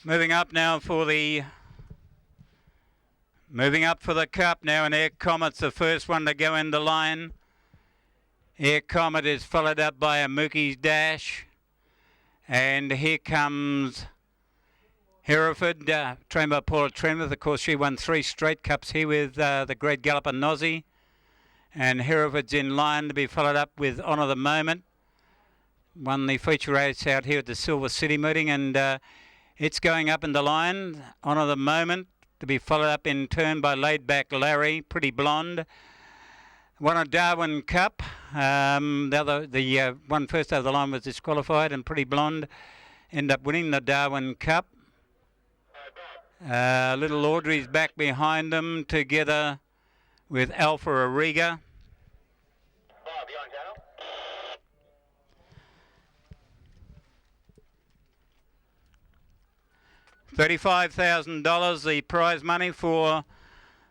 Moving up for the Cup now, and Air Comet's the first one to go in the line. Air Comet is followed up by a Mookie's Dash. And here comes Hereford, trained by Paula Trenwith. Of course, she won 3 straight cups here with the Great Galloper Nosy. And Hereford's in line to be followed up with Honour the Moment. Won the feature race out here at the Silver City meeting, and it's going up in the line. Honour the Moment to be followed up in turn by Laid Back Larry, Pretty Blonde. Won a Darwin Cup. The one first over the line was disqualified, and Pretty Blonde ended up winning the Darwin Cup. Little Audrey's back behind them together with Alpha Ariga. $35,000 the prize money for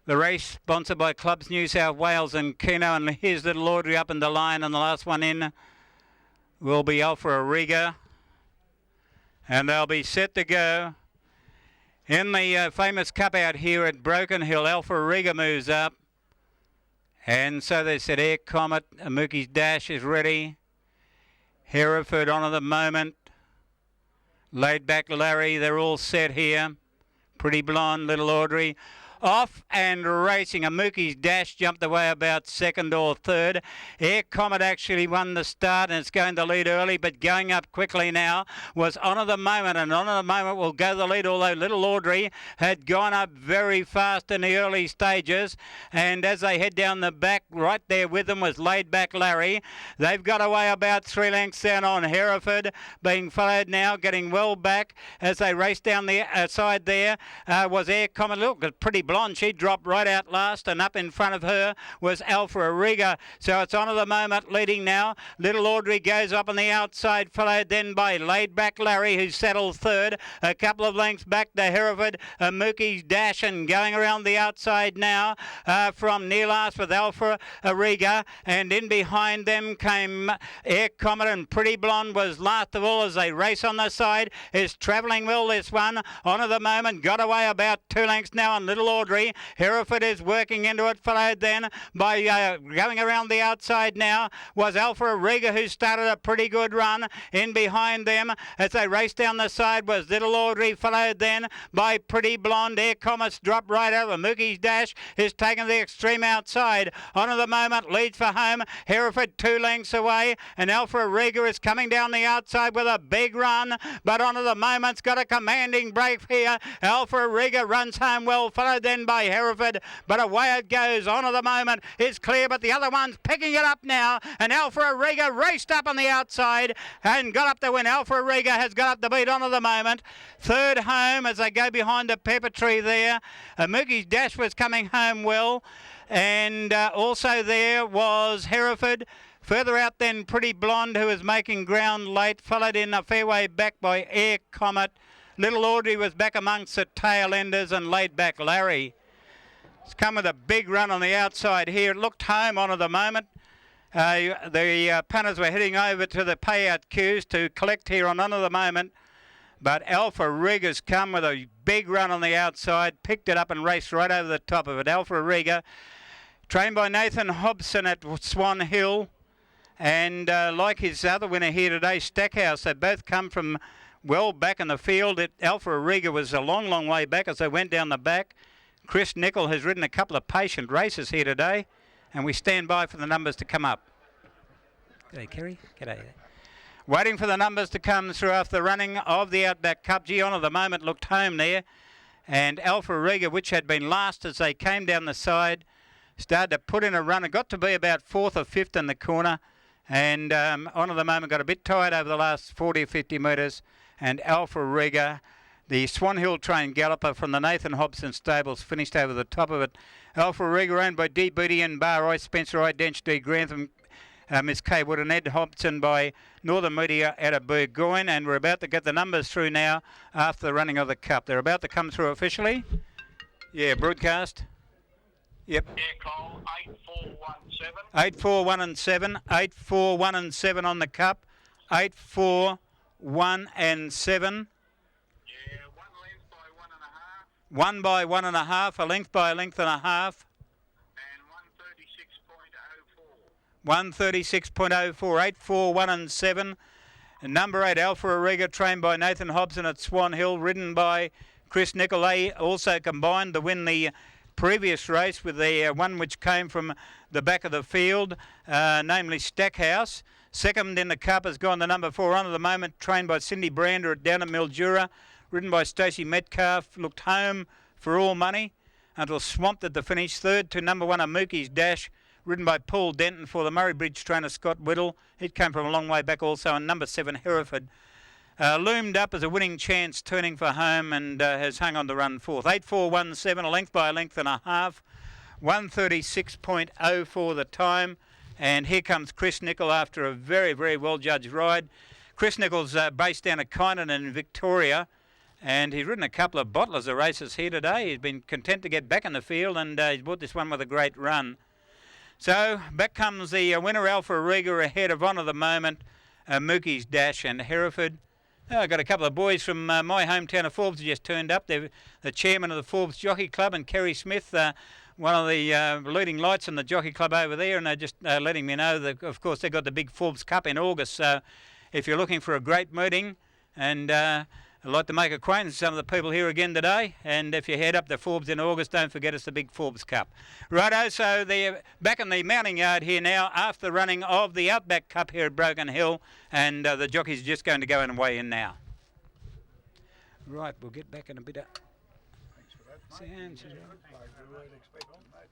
the race, sponsored by Clubs New South Wales and Keno. And here's Little Audrey up in the line, and the last one in will be Alpha Ariga. And they'll be set to go. In the famous cup out here at Broken Hill, Alpha Ariga moves up. And so they said Air Comet, Mookie's Dash is ready. Hereford, Honour the Moment. Laid Back Larry, they're all set here. Pretty Blonde, Little Audrey. Off and racing. A Mookie's Dash jumped away about second or third. Air Comet actually won the start, and it's going to lead early, but going up quickly now was Honour the Moment, and Honour the Moment will go the lead, although Little Audrey had gone up very fast in the early stages. And as they head down the back, right there with them was Laid Back Larry. They've got away about 3 lengths down on Hereford, being followed now, getting well back as they race down the side there was Air Comet. Look, Pretty Blonde, she dropped right out last, and up in front of her was Alpha Ariga. So it's Honour the Moment leading now. Little Audrey goes up on the outside, followed then by Laid Back Larry, who settled third. A couple of lengths back to Hereford, Mookie's Dash, and going around the outside now from near last with Alpha Ariga, and in behind them came Air Comet, and Pretty Blonde was last of all as they race on the side. Is travelling well, this one. Honour the Moment got away about 2 lengths now on Little Audrey. Hereford is working into it, followed then by going around the outside now was Alpha Ariga, who started a pretty good run. In behind them as they race down the side was Little Audrey, followed then by Pretty Blonde. Air Comet's dropped right over. Mookie's Dash is taking the extreme outside. Honour the Moment leads for home. Hereford 2 lengths away, and Alpha Ariga is coming down the outside with a big run, but Honour the Moment's got a commanding break here. Alpha Ariga runs home well, followed then by Hereford, but away it goes. Honour the Moment is clear, but the other one's picking it up now, and Alpha Ariga raced up on the outside and got up to win. Alpha Ariga has got up to beat Honour the Moment. Third home as they go behind the pepper tree there. Mookie's Dash was coming home well, and also there was Hereford. Further out then Pretty Blonde, who was making ground late, followed in a fair way back by Air Comet. Little Audrey was back amongst the tail enders, and Laid Back Larry. It's come with a big run on the outside here. It looked home Honour the Moment. The punters were heading over to the payout queues to collect here on Honour the Moment. But Alpha Ariga's come with a big run on the outside, picked it up and raced right over the top of it. Alpha Ariga, trained by Nathan Hobson at Swan Hill. And like his other winner here today, Stackhouse, they both come from well back in the field. Alpha Ariga was a long, long way back as they went down the back. Chris Nicol has ridden a couple of patient races here today, and we stand by for the numbers to come up. G'day, Kerry. G'day. Waiting for the numbers to come through after the running of the Outback Cup. Gee, Honour the Moment looked home there, and Alpha Ariga, which had been last as they came down the side, started to put in a run. It got to be about 4th or 5th in the corner, and Honour the Moment got a bit tired over the last 40 or 50 metres, and Alpha Ariga, the Swan Hill trained galloper from the Nathan Hobson stables, finished over the top of it. Alpha Ariga, owned by D. Beatty and Bar Ice, Spencer Identity, Grantham, Miss Kay Wood, and Ed Hobson by Northern Media out of Burgoyne. And we're about to get the numbers through now after the running of the Cup. They're about to come through officially. Yeah, broadcast. Yep. Yeah, Cole, 8417. 841 and 7. 841 and 7 on the Cup. 841 and 7. Yeah, 1 1 by 1.5, a length by a length and a half. And 136.04. 136.04, 8, 4, 1 and 7. And number 8, Alpha Auriga, trained by Nathan Hobson at Swan Hill, ridden by Chris Nicol. They also combined to win the previous race with the one which came from the back of the field, namely Stackhouse. Second in the Cup has gone the number 4 on at the moment, trained by Cindy Brander down at Mildura, ridden by Stacey Metcalf, looked home for all money until swamped at the finish. Third to number 1, Amuki's Dash, ridden by Paul Denton for the Murray Bridge trainer Scott Whittle. It came from a long way back also, and number 7, Hereford. Loomed up as a winning chance, turning for home, and has hung on to run fourth. 8, 4, 1, 7, a length by a length and a half. 136.04 the time. And here comes Chris Nicol after a very, very well-judged ride. Chris Nicol's based down at Kyneton in Victoria, and he's ridden a couple of bottlers of races here today. He's been content to get back in the field, and he's brought this one with a great run. So back comes the winner, Alpha Auriga, ahead of on at the moment, Mookie's Dash and Hereford. I've got a couple of boys from my hometown of Forbes who just turned up. They're the chairman of the Forbes Jockey Club, and Kerry Smith, one of the leading lights in the Jockey Club over there, and they're just letting me know that, of course, they've got the big Forbes Cup in August. So if you're looking for a great meeting, and I'd like to make acquaintance with some of the people here again today, and if you head up to Forbes in August, don't forget it's the big Forbes Cup. Righto, so they're back in the mounting yard here now after the running of the Outback Cup here at Broken Hill, and the jockeys are just going to go and weigh in now. Right, we'll get back in a bit of... Thanks for that, mate. Sounds... Like we weren't expecting, mate.